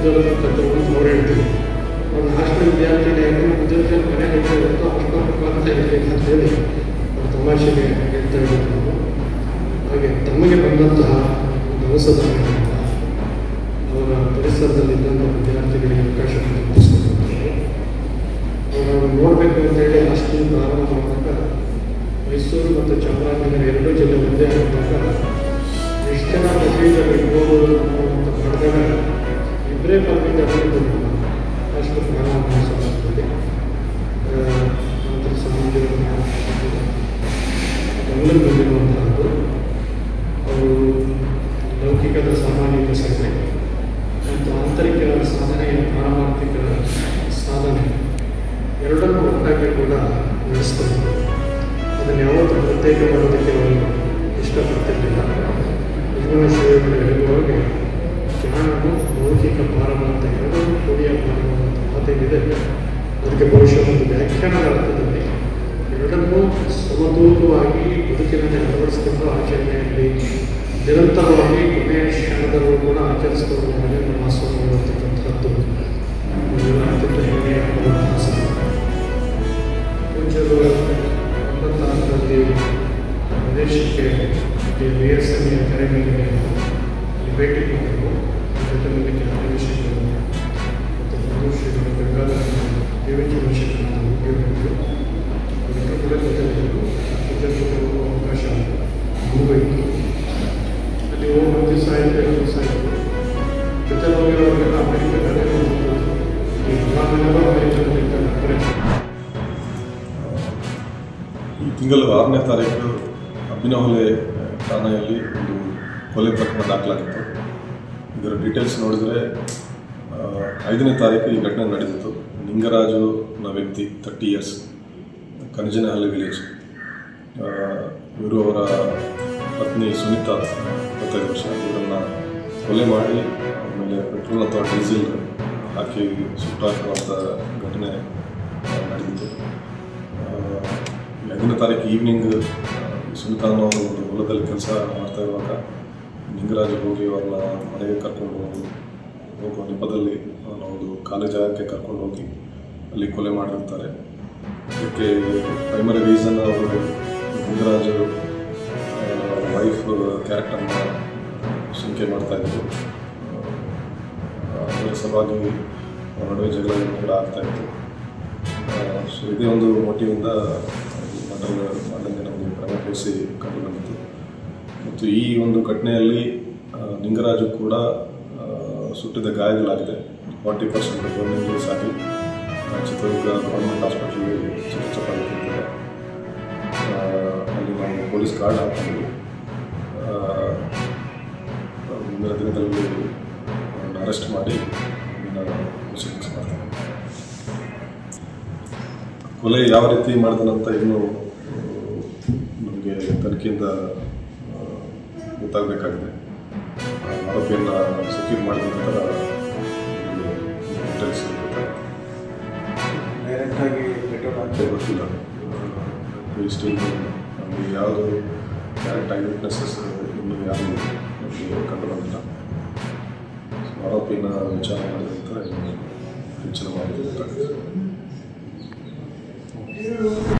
ಅಂತ ಅವ್ರು ಹೇಳ್ತೀವಿ. ಅವ್ರು ಹಾಸ್ಟೆಲ್ ವಿದ್ಯಾರ್ಥಿನಿಯಾಗಿ ಮುಂಜಾನೆ ಮನೆ ಹೊರತು ಹಾಸ್ಟೆಲ್ ಅಂತ ಹೇಳಿ ಅಂತೇಳಿ ಅವ್ರು ತಮಾಷೆಗೆ ಹೇಳ್ತಾ ಇದ್ರು. ಹಾಗೆ ತಮಗೆ ಬಂದಂತಹ ದವಸದ ಅವರ ಪರಿಸರದಲ್ಲಿದ್ದಂಥ ವಿದ್ಯಾರ್ಥಿಗಳಿಗೆ ಅವಕಾಶ ಕಲ್ಪಿಸಿಕೊಟ್ಟಿದ್ದಾರೆ. ಅವರು ನೋಡಬೇಕು ಅಂತೇಳಿ ಹಾಸ್ಟೆಲ್ ಪ್ರಾರಂಭ ಮಾಡಿದಾಗ ಮೈಸೂರು ಮತ್ತು ಚಾಮರಾಜನಗರ ಎರಡೂ ಜಿಲ್ಲೆ ಒಂದೇ ಆಗಿದ್ದಾಗ ಎಷ್ಟು ಜನ ಪ್ರತಿನಿಧಿಗಳು ಇರ್ಬೋದು ಅಂತ ಮಾಡಿದಾಗ ಇಬ್ಬರೇ ಪರದಿಂದ ಅಷ್ಟು ಪ್ರಾರಂಭ ಸಂದರ್ಭದಲ್ಲಿ ನಂತರ ಸಮಾಜವನ್ನು ಗಮನ ಬಂದಿರುವಂತಹದ್ದು ಅವರು ಲೌಕಿಕದ ಸಾಮಾಜಿಕ ಸೇವೆ ಮತ್ತು ಆಂತರಿಕ ಸಾಧನೆಯ ಪಾರಮಾರ್ಥಿಕ ಸಾಧನೆ ಎರಡನ್ನೂ ಒಟ್ಟಾಗಿ ಕೂಡ ನಡೆಸ್ತಾರೆ. ಅದನ್ನು ಯಾವತ್ತೂ ಪ್ರತ್ಯೇಕ ಮಾಡೋದಕ್ಕೆ ಅವರು ಇಷ್ಟಪಡ್ತಿರಲಿಲ್ಲ. ಜೀವನ ಸೇವೆಗಳು ಹೇಳುವಾಗೆ ಜ್ಞಾನವು ಲೌಕಿಕ ಪಾರಮಾರ್ಥ ಎರಡನ್ನೂ ಕೂಡಿಯ ಪಾರಮಾರ್ಥ ಮಾತೇನಿದೆ. ಅದಕ್ಕೆ ಬಹುಶಃ ಒಂದು ವ್ಯಾಖ್ಯಾನದ ಅರ್ಥದಲ್ಲಿ ಎರಡನ್ನೂ ಸಮತೂಕವಾಗಿ ಬದುಕಿನಲ್ಲಿ ಅಳವಡಿಸಿಕೊಂಡು ಆಚರಣೆಯಲ್ಲಿ ನಿರಂತರವಾಗಿ ಕೊನೆಯ ಕ್ಷಣದಲ್ಲೂ ಕೂಡ ಆಚರಿಸಿಕೊಂಡು ಮನೆಯನ್ನು ಮಾಸ ಮಾಡಿರ್ತಕ್ಕಂಥದ್ದು ಅತ್ಯಂತ ಹೆಮ್ಮೆಯ ಪೂಜ್ಯರು 94ರಲ್ಲಿ ಪ್ರದೇಶಕ್ಕೆ BSME ಕರೆ ಮೇರೆಗೆ ಭೇಟಿ ಕೊಟ್ಟರು. ಜೊತೆಯಲ್ಲಿ ಕೆಲವು ವಿಷಯಗಳು ಮತ್ತು ಪ್ರದೂಷಗಳು ಬೇಕಾದ ದೇವೇಂದ್ರ ವಿಷಯಗಳನ್ನು ಉಪಯೋಗಿಸಿದರು. ಅದನ್ನು ಕೂಡ ಜೊತೆಯಲ್ಲಿದ್ದರು. ಜೊತೆಗೂ ಅವಕಾಶ ಹೋಗಿತ್ತು. ಅಲ್ಲಿ ಹೋಗಿ ಒಂದು ದಿವಸ ಆಯಿತು. ಜೊತೆ ಹೋಗಿರೋರಿಗೆಲ್ಲ ಅಮೆರಿಕದಲ್ಲೇ ಈ ವಿಮಾನಗಳು ಅಮೆರಿಕದಲ್ಲಿ ಈ ತಿಂಗಳು 6ನೇ ತಾರೀಕು ಅಬ್ಬಿನಹೊಳೆ ಠಾಣೆಯಲ್ಲಿ ಒಂದು ಕೊಲೆ ಪ್ರಕರಣ ದಾಖಲಾಗಿತ್ತು. ಇದರ ಡೀಟೇಲ್ಸ್ ನೋಡಿದರೆ 5ನೇ ತಾರೀಕು ಈ ಘಟನೆ ನಡೆದಿತ್ತು. ನಿಂಗರಾಜು ಅನ್ನೋ ವ್ಯಕ್ತಿ 30 years, ಕನಜನಹಳ್ಳಿ ವಿಲೇಜ್. ಇವರು ಅವರ ಪತ್ನಿ ಸುನೀತಾ 25 ವರ್ಷ. ಇವರನ್ನು ಕೊಲೆ ಮಾಡಿ ಆಮೇಲೆ ಪೆಟ್ರೋಲ್ ಅಥವಾ ಡೀಸೆಲ್ ಹಾಕಿ ಸುಟ್ಟಾಕುವಂಥ ಘಟನೆ ನಡೆದಿತ್ತು. 5ನೇ ತಾರೀಕು ಈವ್ನಿಂಗ್ ಸುನೀತಾ ಅವರು ಒಂದು ಹೊಲದಲ್ಲಿ ಕೆಲಸ ಮಾಡ್ತಾ ಇರುವಾಗ ನಿಂಗರಾಜು ಹೋಗಿ ಅವ್ರನ್ನ ಮನೆಗೆ ಕರ್ಕೊಂಡು ಹೋಗುವ ನೆಪದಲ್ಲಿ ಒಂದು ಖಾಲಿ ಜಾಗಕ್ಕೆ ಕರ್ಕೊಂಡು ಹೋಗಿ ಅಲ್ಲಿ ಕೊಲೆ ಮಾಡಿರ್ತಾರೆ. ಇದಕ್ಕೆ ಪ್ರೈಮರಿ ರೀಸನ್ ಅವರು ನಿಂಗರಾಜು ವೈಫ್ ಕ್ಯಾರೆಕ್ಟರ್ನ ಶಂಕೆ ಮಾಡ್ತಾಯಿದ್ರು. ಅದರ ಸಲುವಾಗಿ ನಡುವೆ ಜಗಳ ಆಗ್ತಾಯಿತ್ತು. ಸೊ ಇದೇ ಒಂದು ಮೋಟಿವಿಂದ ಮಾಡಲಿಂದ ನಮಗೆ ಪ್ರಮುಖಿಸಿ ಕಂಡು ಬಂದಿತ್ತು. ಮತ್ತು ಈ ಒಂದು ಘಟನೆಯಲ್ಲಿ ನಿಂಗರಾಜು ಕೂಡ ಸುಟ್ಟಿದ ಗಾಯಗಳಾಗಿದೆ. 40% ಬೋನ್ ಇಂಜುರೀಸ್ ಆಗಿ ಚಿತ್ರದುರ್ಗ ಗೌರ್ಮೆಂಟ್ ಹಾಸ್ಪಿಟಲ್ಗೆ ಚಿಕಿತ್ಸೆ ಪಡೆಯುತ್ತಿದ್ದಾರೆ. ಅಲ್ಲಿ ನಾವು ಪೊಲೀಸ್ ಗಾರ್ಡ್ ಹಾಕಿದ್ವಿ. ಮುಂದಿನ ದಿನದಲ್ಲಿ ಅರೆಸ್ಟ್ ಮಾಡಿ ಪ್ರೊಸೀಡಿಂಗ್ಸ್ ಮಾಡ್ತಾರೆ. ಕೊಲೆ ಯಾವ ರೀತಿ ಮಾಡಿದನಂತ ಇನ್ನೂ ನಮಗೆ ತನಿಖೆಯಿಂದ ಗೊತ್ತಾಗಬೇಕಾಗಿದೆ. ಆರೋಪಿಯನ್ನು ಸೆಕ್ಯೂರ್ ಮಾಡಿದ ನಂತರ ಡೀಟೇಲ್ಸ್ ಡೈರೆಕ್ಟಾಗಿ ಪೆಟ್ರೋಲ್ ಹಾಕಿ ಗೊತ್ತಿಲ್ಲ. ಸ್ಟಿಲ್ ನಮಗೆ ಯಾವುದು ಡೈರೆಕ್ಟ್ ಐ ವಿಟ್ನೆಸಸ್ ಇನ್ನೂ ಯಾರು ನಮಗೆ ಕಂಡು ಬಂದಿಲ್ಲ. ಆರೋಪಿನ ವಿಚಾರ ಮಾಡಿದ ನಂತರ ಹೆಚ್ಚಿನ ಮಾಹಿತಿ ಗೊತ್ತಾಗಿದೆ.